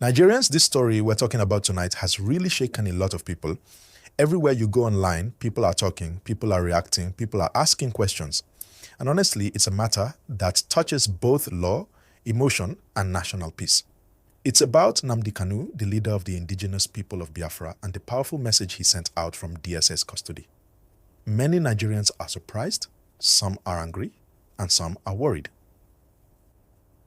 Nigerians, this story we're talking about tonight has really shaken a lot of people. Everywhere you go online, people are talking, people are reacting, people are asking questions. And honestly, it's a matter that touches both law, emotion, and national peace. It's about Nnamdi Kanu, the leader of the indigenous people of Biafra, and the powerful message he sent out from DSS custody. Many Nigerians are surprised, some are angry, and some are worried.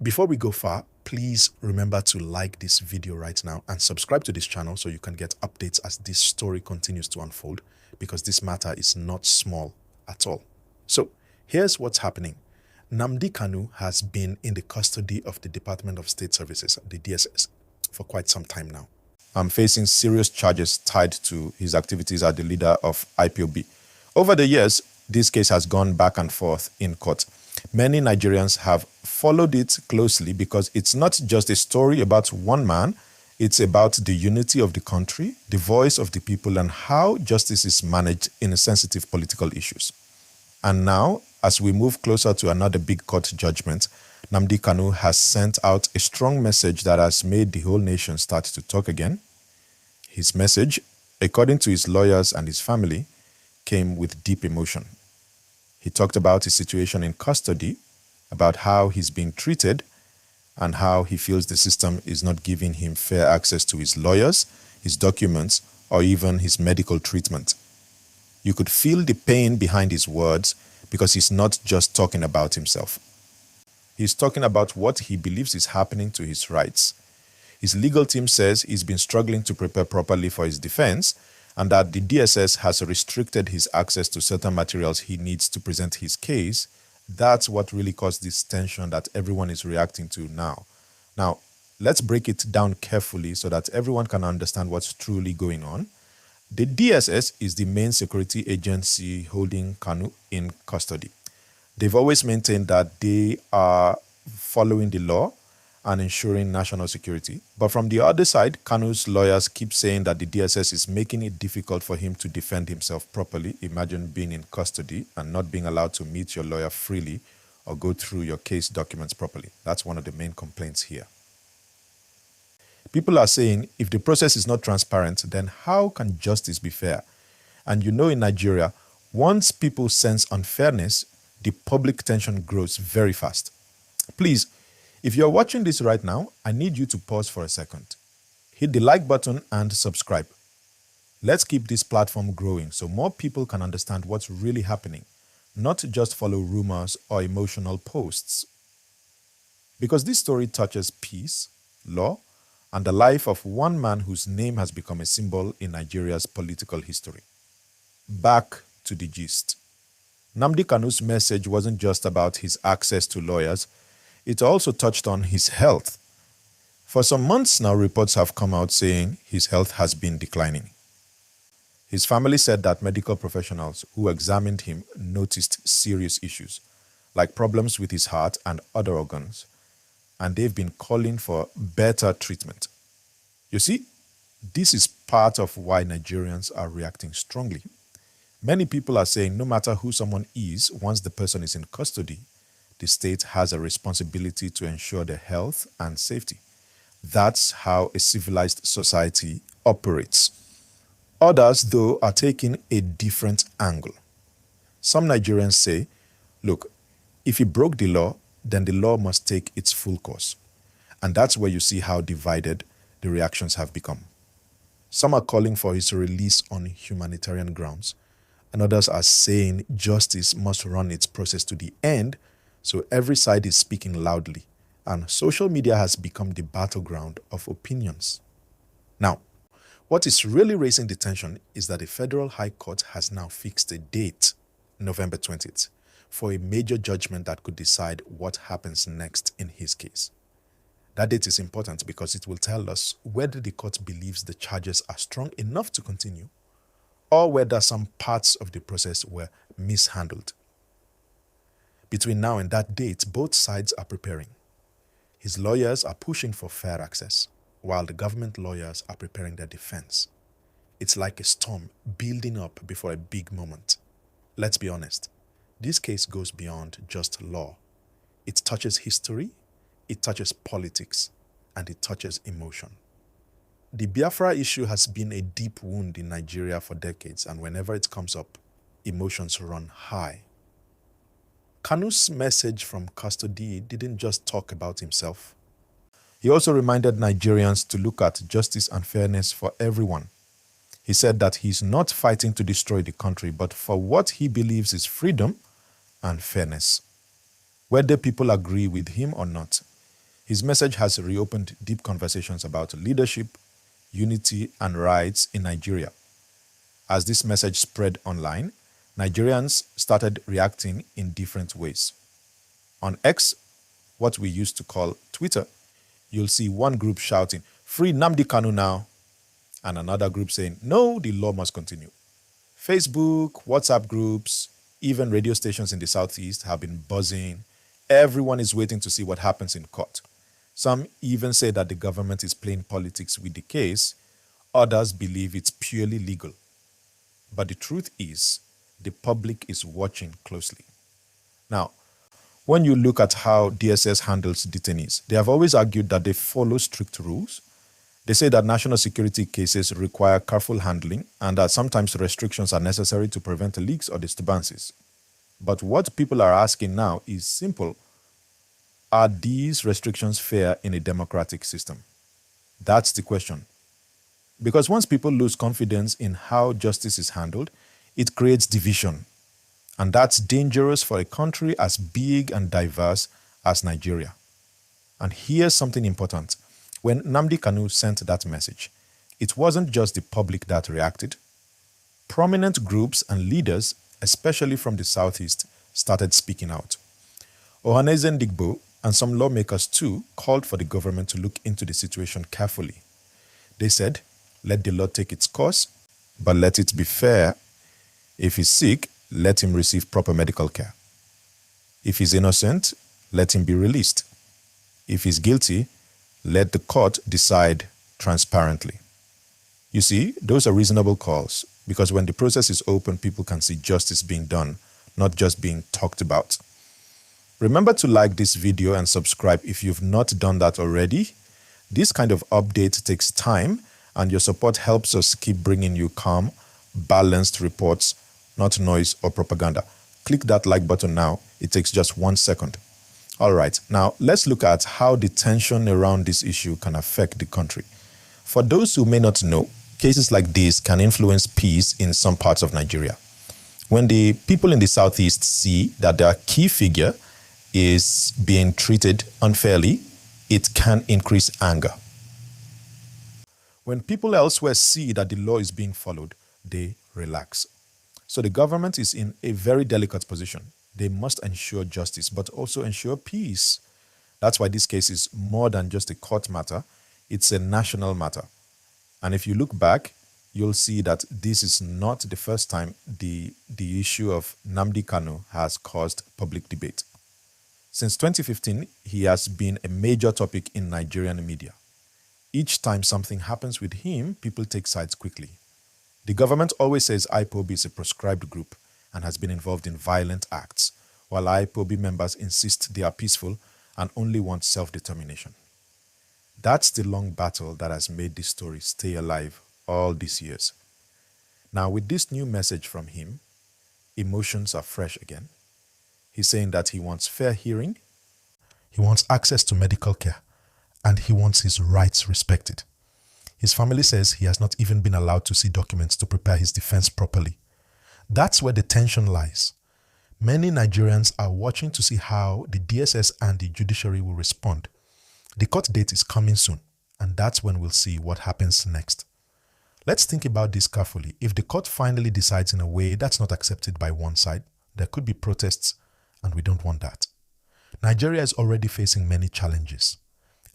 Before we go far, please remember to like this video right now and subscribe to this channel so you can get updates as this story continues to unfold, because this matter is not small at all. So here's what's happening. Nnamdi Kanu has been in the custody of the Department of State Services, the DSS, for quite some time now. I'm facing serious charges tied to his activities as the leader of IPOB. Over the years, this case has gone back and forth in court. Many Nigerians have followed it closely because it's not just a story about one man, it's about the unity of the country, the voice of the people, and how justice is managed in sensitive political issues. And now, as we move closer to another big court judgment, Nnamdi Kanu has sent out a strong message that has made the whole nation start to talk again. His message, according to his lawyers and his family, came with deep emotion. He talked about his situation in custody, about how he's being treated, and how he feels the system is not giving him fair access to his lawyers, his documents, or even his medical treatment. You could feel the pain behind his words because he's not just talking about himself. He's talking about what he believes is happening to his rights. His legal team says he's been struggling to prepare properly for his defense, and that the DSS has restricted his access to certain materials he needs to present his case. That's what really caused this tension that everyone is reacting to now. Now, let's break it down carefully so that everyone can understand what's truly going on. The DSS is the main security agency holding Kanu in custody. They've always maintained that they are following the law and ensuring national security. But from the other side, Kanu's lawyers keep saying that the DSS is making it difficult for him to defend himself properly. Imagine being in custody and not being allowed to meet your lawyer freely or go through your case documents properly. That's one of the main complaints here. People are saying if the process is not transparent, then how can justice be fair? And you know, in Nigeria, once people sense unfairness, the public tension grows very fast. Please, if you're watching this right now, I need you to pause for a second. Hit the like button and subscribe. Let's keep this platform growing so more people can understand what's really happening, not just follow rumors or emotional posts. Because this story touches peace, law, and the life of one man whose name has become a symbol in Nigeria's political history. Back to the gist. Nnamdi Kanu's message wasn't just about his access to lawyers, it also touched on his health. For some months now, reports have come out saying his health has been declining. His family said that medical professionals who examined him noticed serious issues, like problems with his heart and other organs, and they've been calling for better treatment. You see, this is part of why Nigerians are reacting strongly. Many people are saying no matter who someone is, once the person is in custody, the state has a responsibility to ensure their health and safety. That's how a civilized society operates. Others, though, are taking a different angle. Some Nigerians say, look, if he broke the law, then the law must take its full course. And that's where you see how divided the reactions have become. Some are calling for his release on humanitarian grounds, and others are saying justice must run its process to the end, so every side is speaking loudly, and social media has become the battleground of opinions. Now, what is really raising the tension is that the Federal High Court has now fixed a date, November 20th, for a major judgment that could decide what happens next in his case. That date is important because it will tell us whether the court believes the charges are strong enough to continue, or whether some parts of the process were mishandled. Between now and that date, both sides are preparing. His lawyers are pushing for fair access, while the government lawyers are preparing their defense. It's like a storm building up before a big moment. Let's be honest, this case goes beyond just law. It touches history, it touches politics, and it touches emotion. The Biafra issue has been a deep wound in Nigeria for decades, and whenever it comes up, emotions run high. Kanu's message from custody didn't just talk about himself. He also reminded Nigerians to look at justice and fairness for everyone. He said that he's not fighting to destroy the country, but for what he believes is freedom and fairness. Whether people agree with him or not, his message has reopened deep conversations about leadership, unity, and rights in Nigeria. As this message spread online, Nigerians started reacting in different ways. On X, what we used to call Twitter, you'll see one group shouting, "Free Nnamdi Kanu now," and another group saying, "No, the law must continue." Facebook, WhatsApp groups, even radio stations in the Southeast have been buzzing. Everyone is waiting to see what happens in court. Some even say that the government is playing politics with the case. Others believe it's purely legal. But the truth is, the public is watching closely. Now, when you look at how DSS handles detainees, they have always argued that they follow strict rules. They say that national security cases require careful handling and that sometimes restrictions are necessary to prevent leaks or disturbances. But what people are asking now is simple. Are these restrictions fair in a democratic system? That's the question. Because once people lose confidence in how justice is handled, it creates division. And that's dangerous for a country as big and diverse as Nigeria. And here's something important. When Nnamdi Kanu sent that message, it wasn't just the public that reacted. Prominent groups and leaders, especially from the Southeast, started speaking out. Ohanaeze Ndigbo and some lawmakers too called for the government to look into the situation carefully. They said, let the law take its course, but let it be fair. If he's sick, let him receive proper medical care. If he's innocent, let him be released. If he's guilty, let the court decide transparently. You see, those are reasonable calls because when the process is open, people can see justice being done, not just being talked about. Remember to like this video and subscribe if you've not done that already. This kind of update takes time and your support helps us keep bringing you calm, balanced reports, not noise or propaganda. Click that like button now. It takes just 1 second. All right, now let's look at how the tension around this issue can affect the country. For those who may not know, cases like this can influence peace in some parts of Nigeria. When the people in the Southeast see that their key figure is being treated unfairly, it can increase anger. When people elsewhere see that the law is being followed, they relax. So the government is in a very delicate position. They must ensure justice, but also ensure peace. That's why this case is more than just a court matter. It's a national matter. And if you look back, you'll see that this is not the first time the issue of Nnamdi Kanu has caused public debate. Since 2015, he has been a major topic in Nigerian media. Each time something happens with him, people take sides quickly. The government always says IPOB is a proscribed group and has been involved in violent acts, while IPOB members insist they are peaceful and only want self-determination. That's the long battle that has made this story stay alive all these years. Now, with this new message from him, emotions are fresh again. He's saying that he wants fair hearing, he wants access to medical care, and he wants his rights respected. His family says he has not even been allowed to see documents to prepare his defense properly. That's where the tension lies. Many Nigerians are watching to see how the DSS and the judiciary will respond. The court date is coming soon, and that's when we'll see what happens next. Let's think about this carefully. If the court finally decides in a way that's not accepted by one side, there could be protests, and we don't want that. Nigeria is already facing many challenges: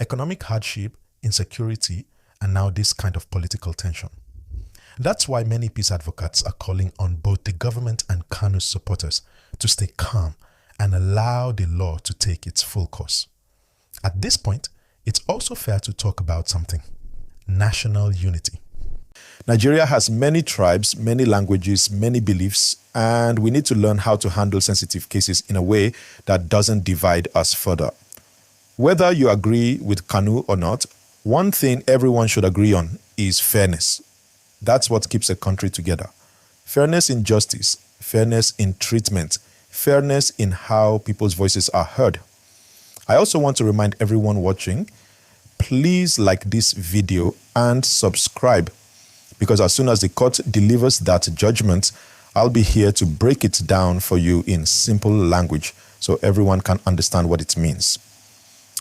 economic hardship, insecurity, and now this kind of political tension. That's why many peace advocates are calling on both the government and Kanu's supporters to stay calm and allow the law to take its full course. At this point, it's also fair to talk about something: national unity. Nigeria has many tribes, many languages, many beliefs, and we need to learn how to handle sensitive cases in a way that doesn't divide us further. Whether you agree with Kanu or not, one thing everyone should agree on is fairness. That's what keeps a country together. Fairness in justice, fairness in treatment, fairness in how people's voices are heard. I also want to remind everyone watching, please like this video and subscribe, because as soon as the court delivers that judgment, I'll be here to break it down for you in simple language so everyone can understand what it means.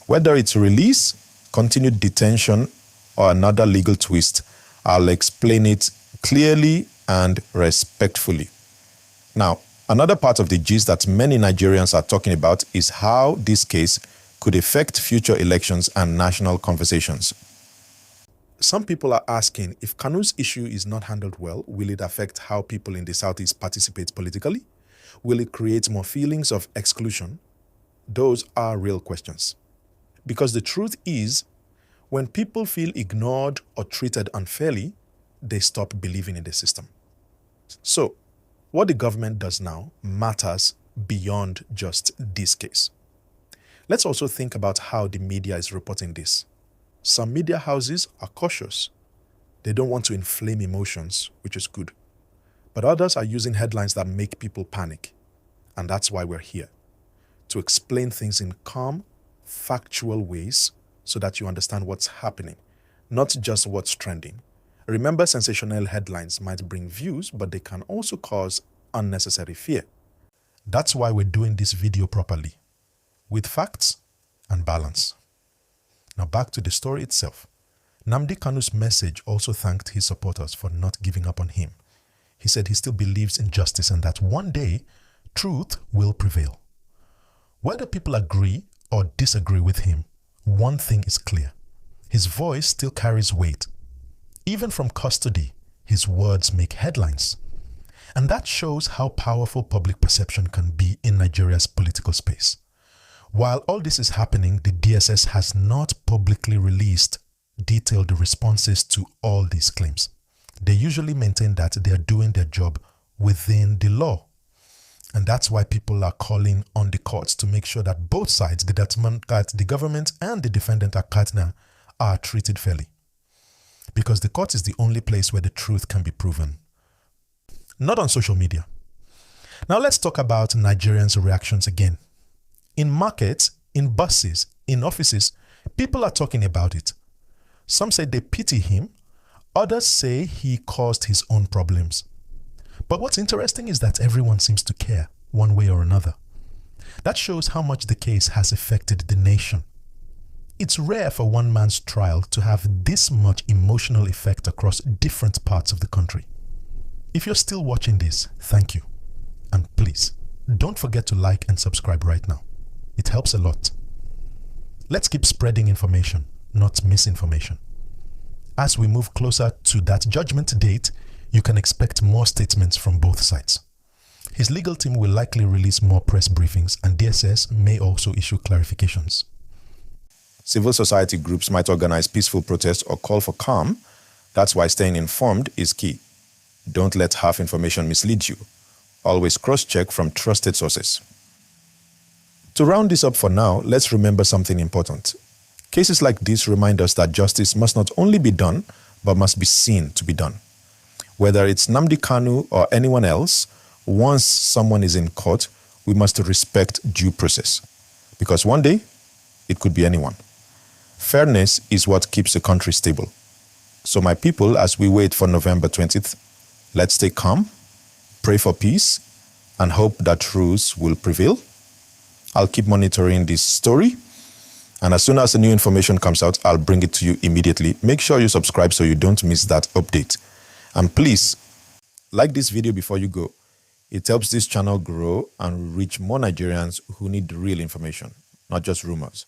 Whether it's release, continued detention, or another legal twist, I'll explain it clearly and respectfully. Now, another part of the gist that many Nigerians are talking about is how this case could affect future elections and national conversations. Some people are asking, if Kanu's issue is not handled well, will it affect how people in the Southeast participate politically? Will it create more feelings of exclusion? Those are real questions. Because the truth is, when people feel ignored or treated unfairly, they stop believing in the system. So, what the government does now matters beyond just this case. Let's also think about how the media is reporting this. Some media houses are cautious. They don't want to inflame emotions, which is good. But others are using headlines that make people panic. And that's why we're here, to explain things in calm, factual ways so that you understand what's happening, not just what's trending. Remember, sensational headlines might bring views, but they can also cause unnecessary fear. That's why we're doing this video properly, with facts and balance. Now back to the story itself. Nnamdi Kanu's message also thanked his supporters for not giving up on him. He said he still believes in justice and that one day, truth will prevail. Whether people agree or disagree with him, one thing is clear. His voice still carries weight. Even from custody, his words make headlines. And that shows how powerful public perception can be in Nigeria's political space. While all this is happening, the DSS has not publicly released detailed responses to all these claims. They usually maintain that they are doing their job within the law. And that's why people are calling on the courts to make sure that both sides, the government and the defendant Akatna, are treated fairly. Because the court is the only place where the truth can be proven. Not on social media. Now let's talk about Nigerians' reactions again. In markets, in buses, in offices, people are talking about it. Some say they pity him. Others say he caused his own problems. But what's interesting is that everyone seems to care, one way or another. That shows how much the case has affected the nation. It's rare for one man's trial to have this much emotional effect across different parts of the country. If you're still watching this, thank you. And please, don't forget to like and subscribe right now. It helps a lot. Let's keep spreading information, not misinformation. As we move closer to that judgment date, you can expect more statements from both sides. His legal team will likely release more press briefings, and DSS may also issue clarifications. Civil society groups might organize peaceful protests or call for calm. That's why staying informed is key. Don't let half information mislead you. Always cross-check from trusted sources. To round this up for now, let's remember something important. Cases like this remind us that justice must not only be done, but must be seen to be done. Whether it's Nnamdi Kanu or anyone else, once someone is in court, we must respect due process. Because one day, it could be anyone. Fairness is what keeps the country stable. So my people, as we wait for November 20th, let's stay calm, pray for peace, and hope that rules will prevail. I'll keep monitoring this story, and as soon as the new information comes out, I'll bring it to you immediately. Make sure you subscribe so you don't miss that update. And please, like this video before you go. It helps this channel grow and reach more Nigerians who need real information, not just rumors.